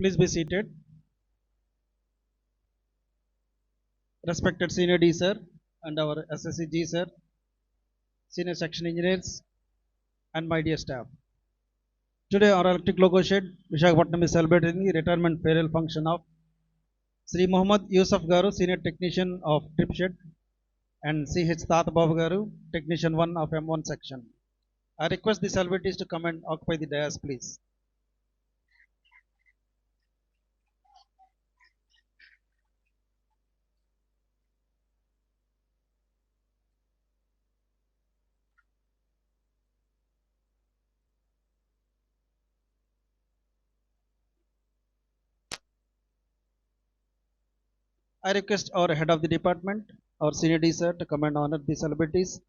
Please be seated. Respected Senior D sir and our SSC G sir, Senior Section Engineers and my dear staff. Today our electric loco shed, Visakhapatnam is celebrating the retirement farewell function of Sri Muhammad Yusuf Garu, Senior Technician of Trip Shed, and C.H. Tatababu Garu, Technician 1 of M1 section. I request the celebrities to come and occupy the dais, please. I request our head of the department, our senior D sir, to come and honor the celebrities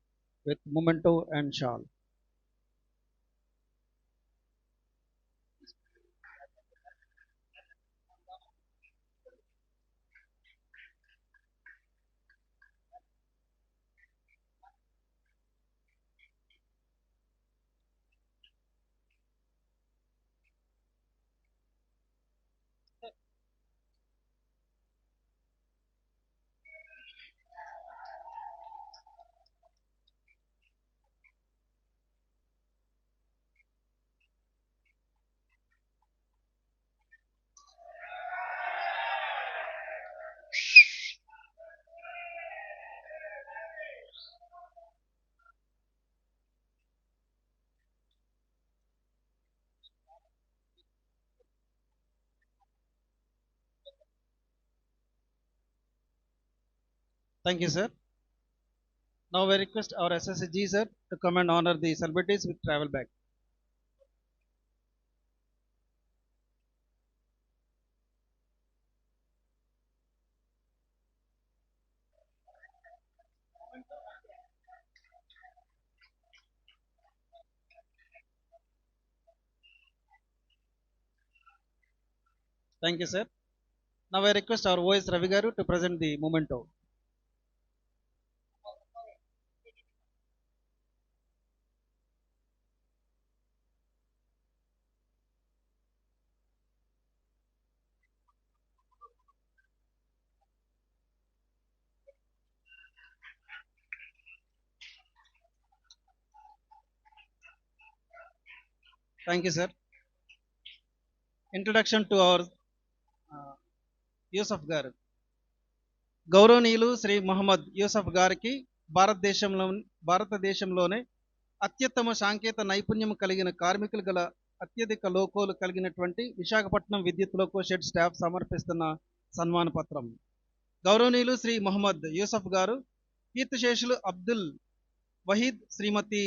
with memento and shawl. Thank you, sir. Now I request our SSG sir to come and honor the celebrities with travel bag. Thank you, sir. Now I request our OS Ravi Garu to present the memento. Thank you, sir. Introduction to our Yusuf గారు. గౌరవనీయులు శ్రీ మహమ్మద్ యూసఫ్ గారికి భారతదేశంలోనే అత్యుత్తమ సాంకేతిక నైపుణ్యం కలిగిన కార్మికులు గల అత్యధిక లోకోలు కలిగినటువంటి విశాఖపట్నం విద్యుత్ లోకో షెడ్ స్టాఫ్ సమర్పిస్తున్న సన్మాన పత్రం. గౌరవనీయులు శ్రీ మహమ్మద్ యూసఫ్ గారు కీర్తిశేషులు అబ్దుల్ వహీద్ శ్రీమతి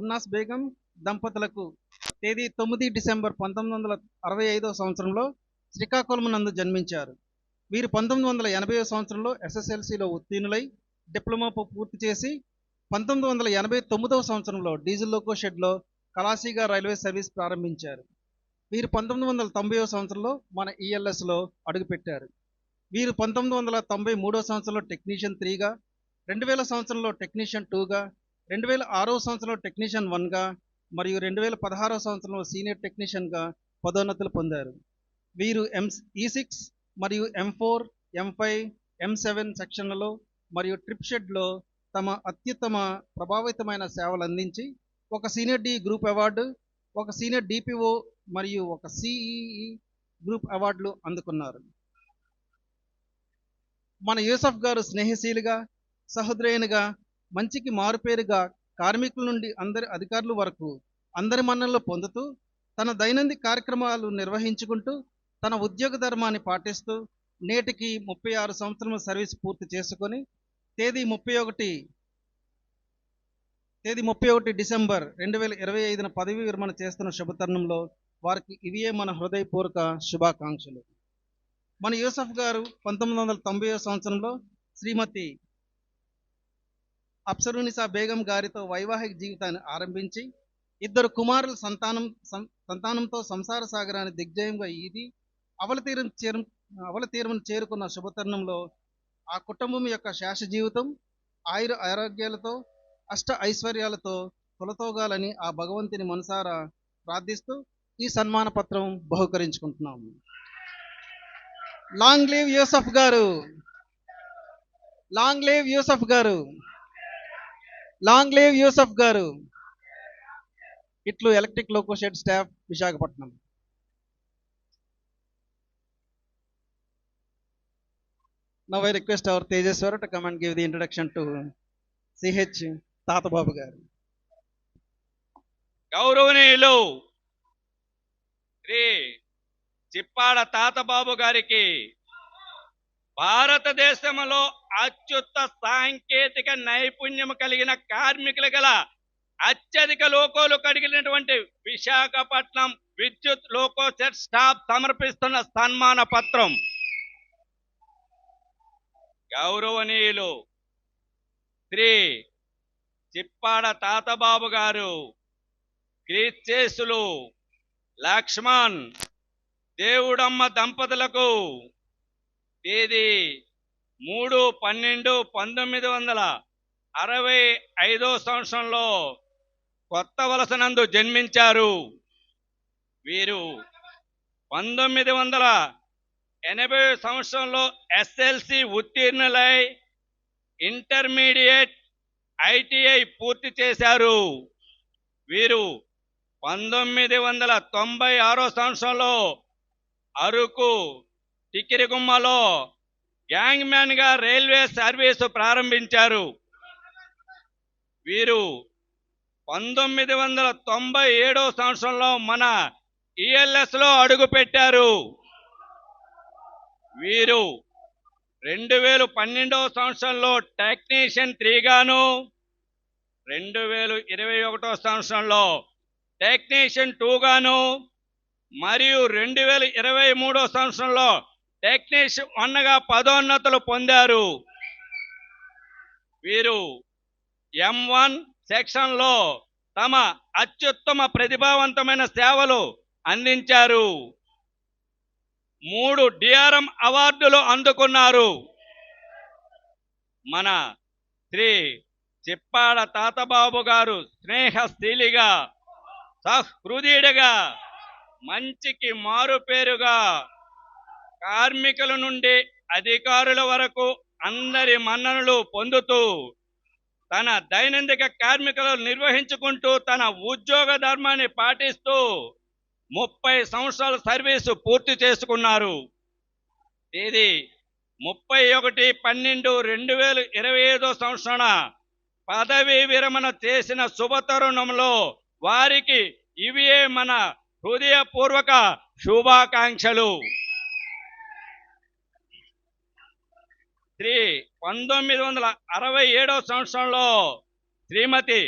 ఉన్నాస్ బేగం దంపతులకు తేదీ 9 డిసెంబర్ 1965 సంవత్సరంలో శ్రీకాకుళం నందు జన్మించారు. వీరు 1980 సంవత్సరంలో ఎస్ఎస్ఎల్సిలో ఉత్తీర్ణులై డిప్లొమా పూర్తి చేసి 1989 సంవత్సరంలో డీజిల్ లోకో షెడ్లో కలాసిగా రైల్వే సర్వీస్ ప్రారంభించారు. వీరు 1990 సంవత్సరంలో మన ఈఎల్ఎస్లో అడుగుపెట్టారు. వీరు 1993 సంవత్సరంలో టెక్నీషియన్ 3గా, 2000 సంవత్సరంలో టెక్నీషియన్ 2గా, 2006 సంవత్సరంలో టెక్నీషియన్ 1గా మరియు 2016 సంవత్సరంలో సీనియర్ టెక్నీషియన్గా పదోన్నతులు పొందారు. వీరు E6 మరియు M4, M5, M7 సెక్షన్లలో మరియు ట్రిప్ షెడ్లో తమ అత్యుత్తమ ప్రభావితమైన సేవలు అందించి ఒక సీనియర్ డి గ్రూప్ అవార్డు, ఒక సీనియర్ డిపిఓ మరియు ఒక సిఈఈ గ్రూప్ అవార్డులు అందుకున్నారు. మన యూసఫ్ గారు స్నేహశీలిగా, సహృదయునిగా, మంచికి మారుపేరుగా కార్మికుల నుండి అందరి అధికారుల వరకు అందరి మన్ననలు పొందుతూ తన దైనందిన కార్యక్రమాలు నిర్వహించుకుంటూ తన ఉద్యోగ ధర్మాన్ని పాటిస్తూ నేటికి 36 సంవత్సరముల సర్వీస్ పూర్తి చేసుకొని తేదీ 31 డిసెంబర్ 2025న పదవీ విరమణ చేస్తున్న శుభతరుణంలో వారికి ఇవే మన హృదయపూర్వక శుభాకాంక్షలు. మన యూసఫ్ గారు 1990 సంవత్సరంలో శ్రీమతి అప్సరునిసా బేగం గారితో వైవాహిక జీవితాన్ని ఆరంభించి 2 కుమారుల సంతానంతో సంసార సాగరాన్ని దిగ్జయంగా ఈది అవలతీరమును చేరుకున్న శుభతరుణంలో ఆ కుటుంబం యొక్క శేష జీవితం ఆయుర ఆరోగ్యాలతో అష్ట ఐశ్వర్యాలతో తొలతోగాలని ఆ భగవంతుని మనసారా ప్రార్థిస్తూ ఈ సన్మాన పత్రం బహుకరించుకుంటున్నాము. లాంగ్ లివ్ యూసఫ్ గారు, లాంగ్ లివ్ యూసఫ్ గారు, లాంగ్ లివ్ యూసఫ్ గారు. ఇట్లు electric loco shed staff, Visakhapatnam. Now I request our Tejaswara to come and give the introduction to CH తాతబాబు గారు. గౌరవనీయులు శ్రీ చిప్పాడ తాతబాబు గారికి భారతదేశంలో అత్యుత్త సాంకేతిక నైపుణ్యం కలిగిన కార్మికులు గల అత్యధిక లోకోలు కలిగినటువంటి విశాఖపట్నం విద్యుత్ లోకో సెట్ స్టాఫ్ సమర్పిస్తున్న సన్మాన పత్రం. గౌరవనీయులు శ్రీ చిప్పాడ తాతబాబు గారు క్రీస్తేసులు లక్ష్మణ్ దేవుడమ్మ దంపతులకు తేదీ 3/12/1965 సంవత్సరంలో కొత్త వలసనందు జన్మించారు. వీరు 1980 సంవత్సరంలో ఎస్ఎల్సి ఉత్తీర్ణులై ఇంటర్మీడియట్ ఐటీఐ పూర్తి చేశారు. వీరు 1996 సంవత్సరంలో అరకు టికిరిగుమ్మలో గ్యాంగ్ మ్యాన్ గా రైల్వే సర్వీసు ప్రారంభించారు. వీరు 1997 సంవత్సరంలో మన ఈఎల్ఎస్ లో అడుగుపెట్టారు. వీరు 2012 సంవత్సరంలో టెక్నీషియన్ 3 గాను, 2021 సంవత్సరంలో టెక్నీషియన్ 2 గాను మరియు 2023 సంవత్సరంలో టెక్నీషియన్ 1 గా పదోన్నతులు పొందారు. వీరు M1 సెక్షన్లో తమ అత్యుత్తమ ప్రతిభావంతమైన సేవలు అందించారు. 3 డిఆర్ఎం అవార్డులు అందుకున్నారు. మన శ్రీ చిప్పాడ తాతబాబు గారు స్నేహశీలిగా, సహృదయుడిగా, మంచికి మారుపేరుగా, కార్మికుల నుండి అధికారుల వరకు అందరి మన్ననలు పొందుతూ తన దైనందిక కార్మికులు నిర్వహించుకుంటూ తన ఉద్యోగ ధర్మాన్ని పాటిస్తూ 30 సంవత్సరాల సర్వీసు పూర్తి చేసుకున్నారు. తేదీ 31/12/2025 సంవత్సరాన పదవీ విరమణ చేసిన శుభతరుణంలో వారికి ఇవే మన హృదయపూర్వక శుభాకాంక్షలు. 1967 సంవత్సరంలో శ్రీమతి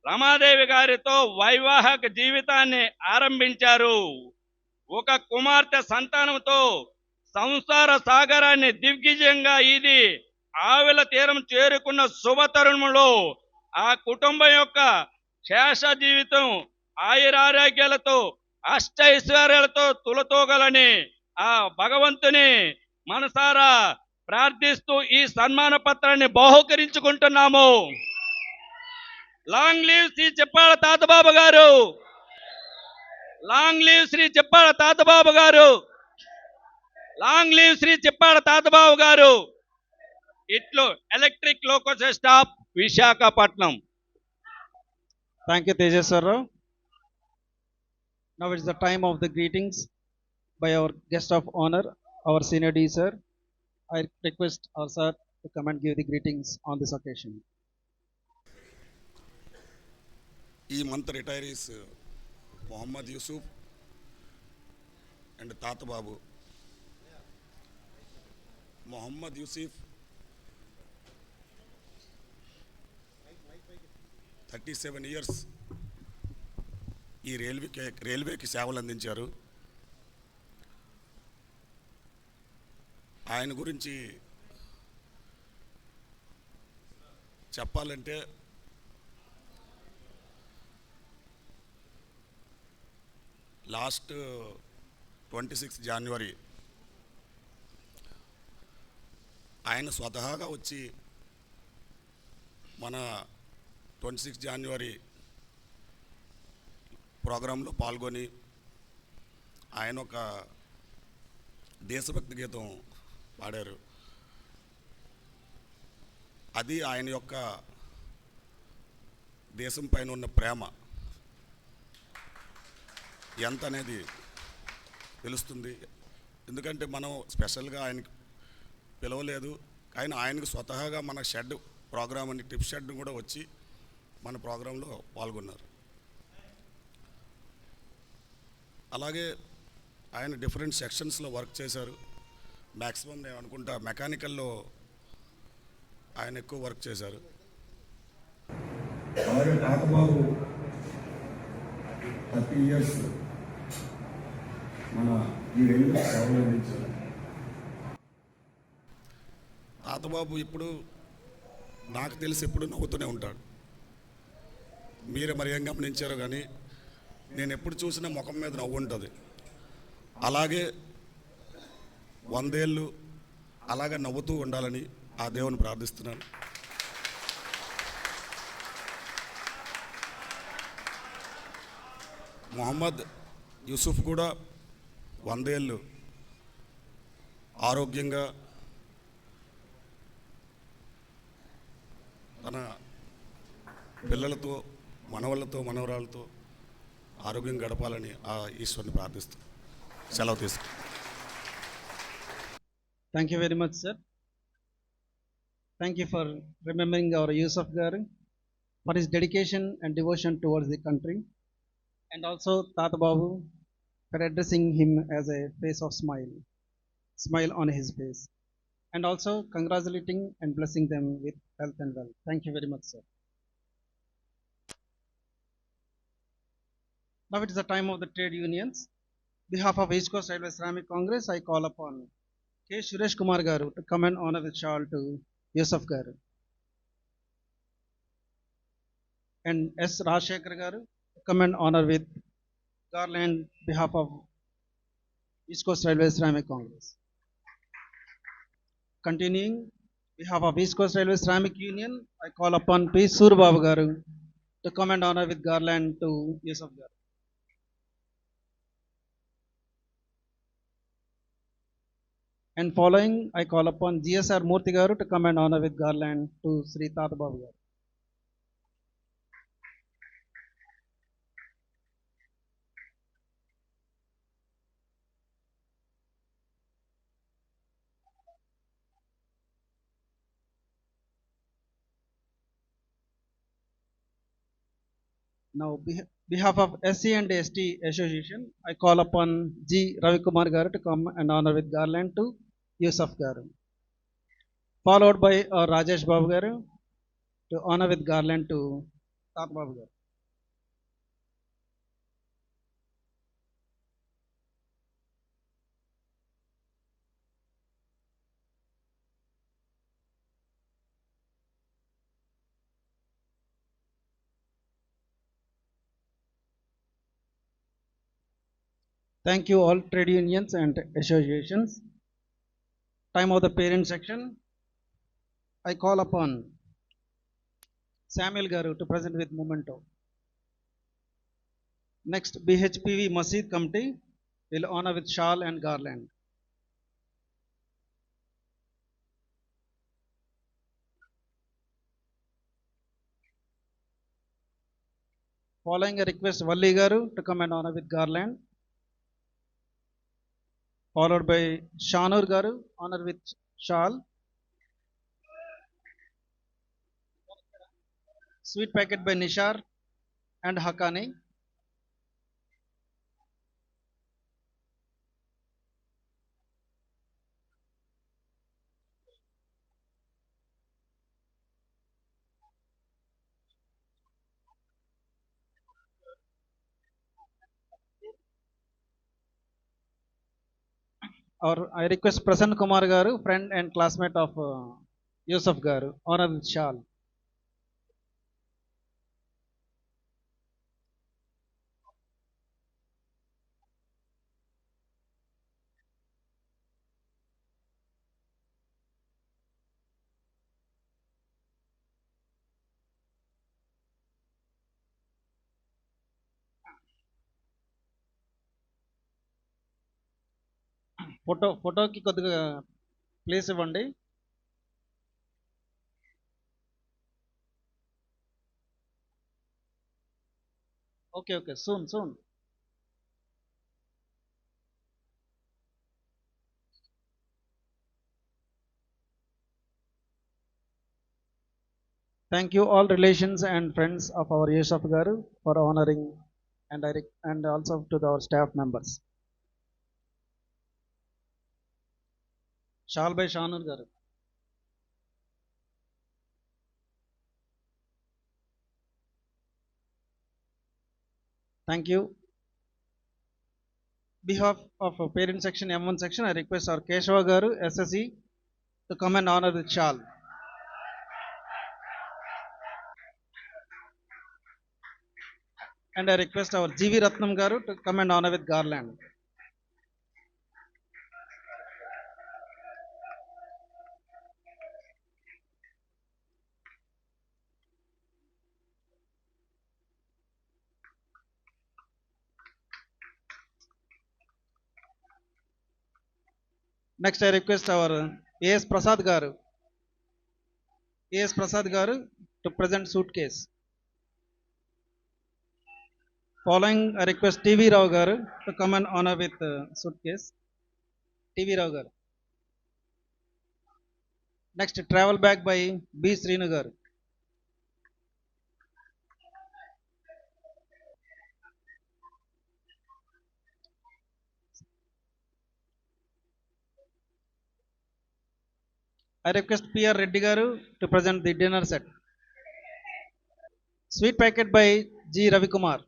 రమాదేవి గారితో వైవాహిక జీవితాన్ని ఆరంభించారు. ఒక కుమార్తె సంతానంతో సంసార సాగరాన్ని దిగ్విజయంగా ఇది ఆవిల తీరం చేరుకున్న శుభతరుణంలో ఆ కుటుంబం యొక్క శేష జీవితం ఆయురారోగ్యాలతో అష్టైశ్వర్యాలతో తులతూగలని ఆ భగవంతుని మనసారా ప్రార్థిస్తూ ఈ సన్మాన పత్రాన్ని బహుకరించుకుంటున్నాము. లాంగ్ లీవ్ శ్రీ చిప్పాడ తాతబాబు గారు, లాంగ్ లీవ్ శ్రీ చిప్పాడ తాతబాబు గారు, లాంగ్ లీవ్ శ్రీ చిప్పాడ తాతబాబు గారు. ఇట్లు electric loco staff, Visakhapatnam. Thank you, Tejaswara. Now it's the time of the greetings by our guest of honor, our senior D sir. I request our sir to come and give the greetings on this occasion. ఈ month retirees Mohammed Yusuf and Tatababu. Mohammed Yusuf 37 years ఈ రైల్వేకి సేవలు అందించారు. ఆయన గురించి చెప్పాలంటే last 26 జనవరి ఆయన స్వతహాగా వచ్చి మన 26 జనవరి ప్రోగ్రాంలో పాల్గొని ఆయన ఒక దేశభక్తి గీతం పాడారు. అది ఆయన యొక్క దేశం పైన ఉన్న ప్రేమ ఎంత అనేది తెలుస్తుంది. ఎందుకంటే మనం స్పెషల్గా ఆయనకి పిలవలేదు, కానీ ఆయనకు స్వతహాగా మన షెడ్ ప్రోగ్రామ్ అని టిప్ షెడ్ కూడా వచ్చి మన ప్రోగ్రాంలో పాల్గొన్నారు. అలాగే ఆయన డిఫరెంట్ సెక్షన్స్లో వర్క్ చేశారు. మ్యాక్సిమం నేను అనుకుంటా మెకానికల్లో ఆయన ఎక్కువ వర్క్ చేశారు. అలాగే తాతబాబు 30 ఇయర్స్ మన ఈ రైల్వే సేవలు అందించారు. తాతబాబు ఇప్పుడు నాకు తెలిసి ఎప్పుడు నవ్వుతూనే ఉంటాడు. మీరే మరి ఏం గమనించారో కానీ నేను ఎప్పుడు చూసినా ముఖం మీద నవ్వు ఉంటుంది. అలాగే 100 ఏళ్ళు అలాగే నవ్వుతూ ఉండాలని ఆ దేవుని ప్రార్థిస్తున్నాను. మొహమ్మద్ యూసుఫ్ కూడా 100 ఏళ్ళు ఆరోగ్యంగా తన పిల్లలతో మనవళ్ళతో మనవరాళ్ళతో ఆరోగ్యం గడపాలని ఆ ఈశ్వరుని ప్రార్థిస్తూ సెలవు తీసుకు. Thank you very much, sir. Thank you for remembering our Yusuf Garu for his dedication and devotion towards the country, and also Tata Babu for addressing him as a face of smile on his face, and also congratulating and blessing them with health and wealth. Thank you very much, sir. Now it is the time of the trade unions. Behalf of East Coast Railway Ceramic Congress, I call upon K. Suresh Kumar Garu to come and honor with shawl to Yusuf Garu, and S. Rajshekhar Garu to come and honor with garland behalf of East Coast Railway Ceramic Congress. Continuing, behalf of East Coast Railway Ceramic Union, I call upon P. Surbabu Garu to come and honor with garland to Yusuf Garu. And following, I call upon GSR Murthy Garu to come and honor with garland to Sri Tata Babu Garu. Now, behalf of SC and ST Association, I call upon G. Ravi Kumar Garu to come and honor with garland to Yusuf Garu. Followed by Rajesh Babu Garu to honor with garland to Tata Babu Garu. Thank you all trade unions and associations. Time of the parent section, I call upon Samuel Garu to present with memento. Next, BHPV Masjid Committee will honor with shawl and garland. Following a request, Valli Garu to come and honor with garland. Followed by Shanur Garu, honor with shawl. Sweet packet by Nishar and Hakani. Or I request Prasanna Kumar Garu, friend and classmate of Yusuf Garu, honor with shawl. ఫోటోకి కొద్దిగా place ఇవ్వండి. Okay, okay, soon soon. Thank you all relations and friends of our Yusuf Garu for honoring, and also to our staff members. Shal by Shanur Garu. Thank you. Behalf of parent section M1 section, I request our Keshava Garu SSE to come and honor with shawl. And I request our GV Ratnam Garu to come and honor with garland. Next, I request our AS Prasad Garu. AS Prasad Garu to present suitcase. Following, I request TV Rao Garu to come and honor with suitcase. TV Rao Garu. Next, travel bag by B. Srinagar. I request PR Reddy Garu to present the dinner set. Sweet packet by G. Ravikumar.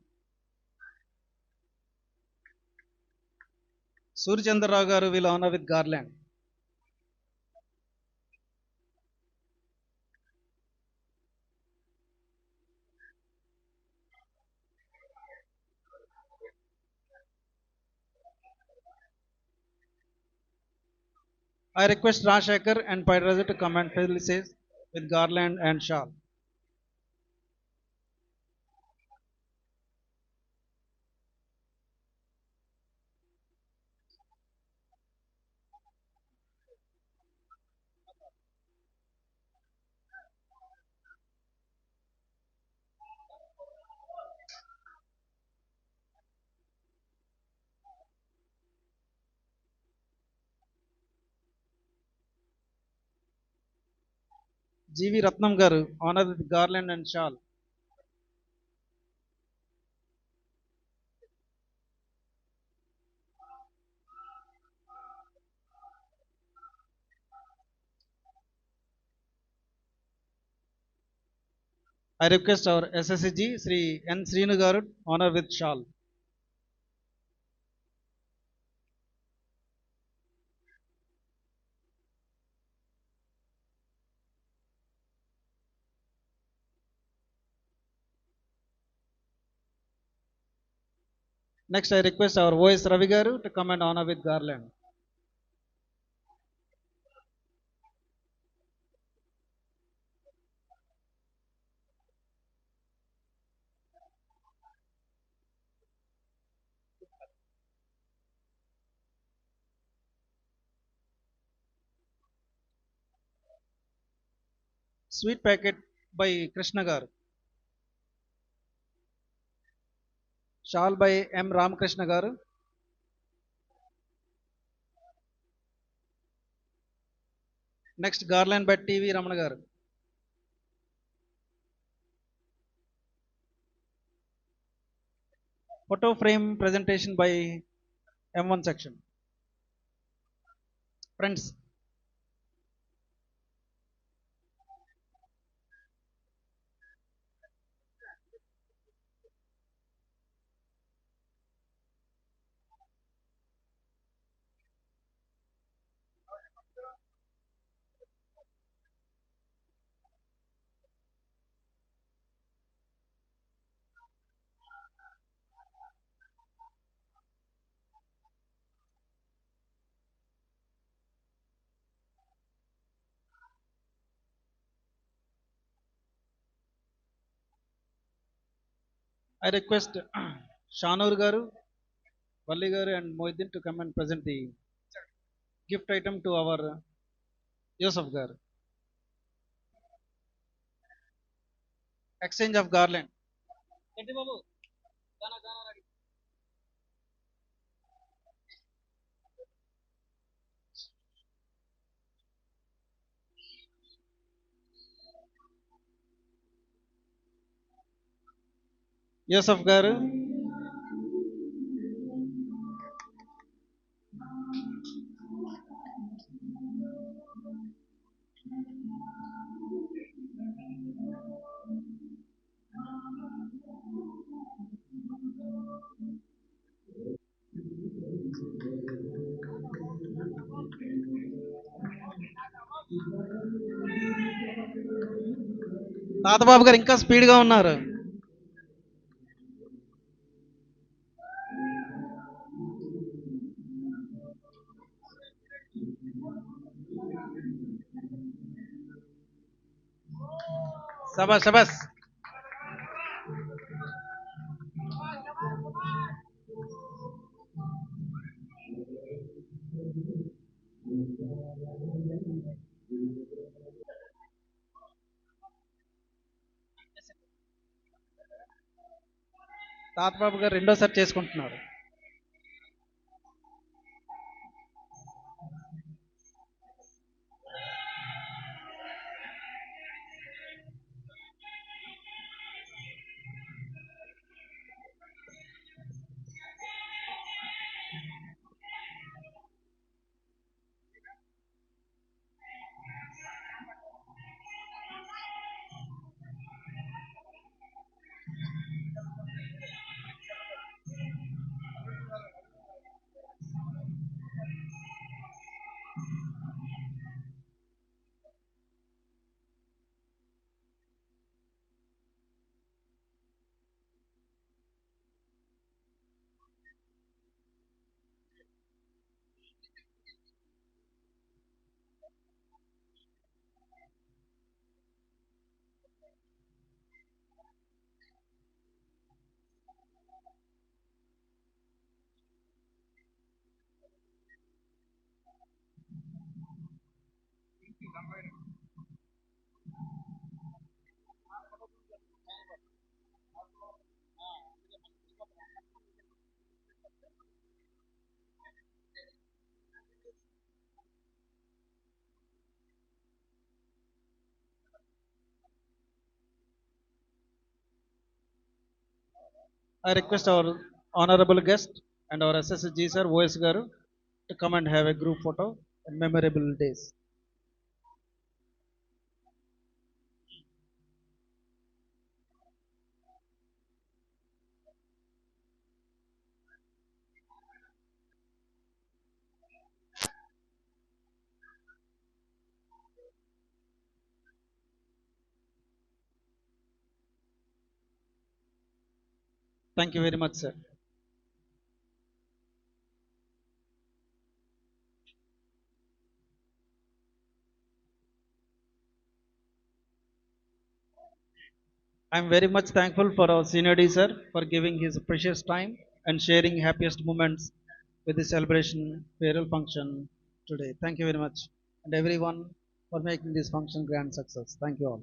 Surchandra Rao Garu will honor with garland. I request Rajshekar and Paidaraja to come and facilitate with garland and shawl. GV Ratnam Garu honor with garland and shawl. I request our SSG Sri N. Srinu Garu honor with shawl. Next, I request our OS Ravi Garu to come and honor with garland. Sweet packet by Krishna Garu. Shawl by M. Ramakrishna Garu. Next, garland by TV Ramana Garu. Photo frame presentation by M1 section. Friends, I request Shanur Garu, Valli Garu and Mohiddin to come and present the gift item to our Joseph garu. Exchange of garland. Joseph garu. తాతబాబు గారు ఇంకా స్పీడ్గా ఉన్నారు. శబాష్ శబాష్. తాతబాబు గారు రెండోసారి చేసుకుంటున్నారు. I request our honorable guest and our SSG sir, OS garu, to come and have a group photo and memorable days. Thank you very much, sir. I am very much thankful for our senior D sir for giving his precious time and sharing happiest moments with the celebration farewell function today. Thank you very much, and everyone for making this function grand success. Thank you all.